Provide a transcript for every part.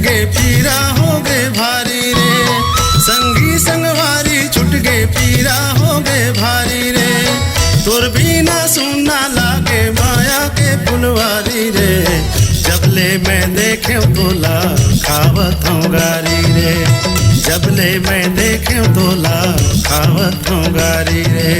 गए पीरा हो गए भारी रे, संगी संगवारी छुट गए पीरा हो गए भारी रे, तोर बिना सुनना लागे माया के फुलवारी रे, जबले मैं देखे तोला खावत हूँ गारी रे, जबले मैं देखे तोला खावत हूँ गारी रे।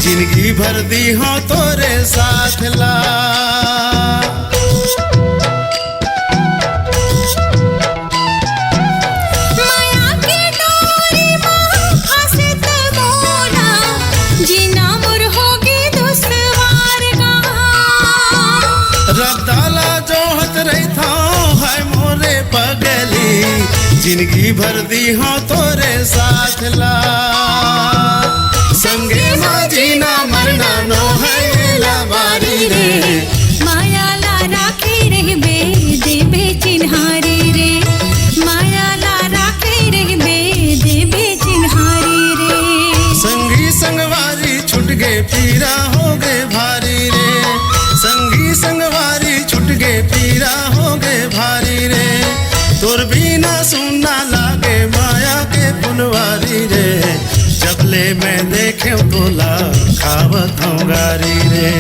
जिंदगी भर दी हो तोरे साथ ला, माया के डोरी में फंसे ते मोला, जीना मोर होगी दुश्वार गा, रब दाला जोहत रही था है मोरे पगली, जिंदगी भर दी हो तोरे साथ ला, संगे माँ जीना मरना नो है लावारी रे, माया ला राखे रहबे देबे चिन्हारी रे, माया ला राखे रहबे देबे चिन्हारी रे, संगी संगवारी छुट गए पीरा हो गए भारी रे, संगी संगवारी छुट गए पीरा हो गए भारी रे, तोर बिना सुनना लागे माया के फुलवारी रे, जबले मैं देखे तोला खावत हूँ गारी रे,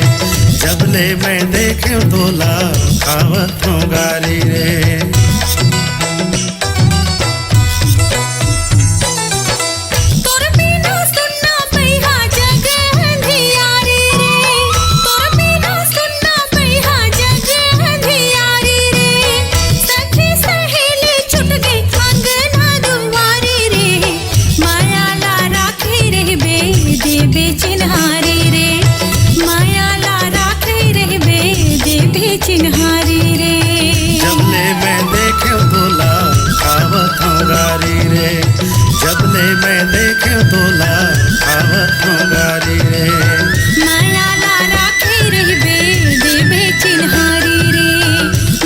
जबले मैं देखे तोला खावत हूँ गारी रे। चिन्हारी रे, जबले मैं देखे तोला खावत हूँ गारी रे, जबले मैं देखे तोला खावत हूँ गारी रे, माया ला राखे रहबे देबे चिन्हारी रे,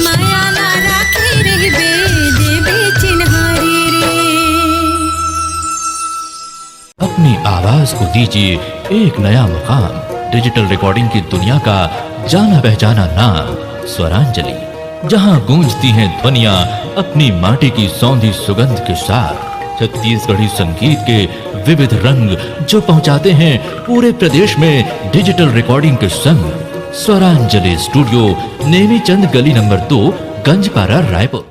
माया ला राखे रहबे देबे चिन्हारी रे। अपनी आवाज को दीजिए एक नया मुकाम, डिजिटल रिकॉर्डिंग की दुनिया का जाना पहचाना नाम स्वरांजलि। जहां गूंजती हैं ध्वनियां अपनी माटी की सौंधी सुगंध के साथ। छत्तीसगढ़ी संगीत के विविध रंग जो पहुंचाते हैं पूरे प्रदेश में डिजिटल रिकॉर्डिंग के संग। स्वरांजलि स्टूडियो, नेमीचंद गली नंबर 2, गंजपारा, रायपुर।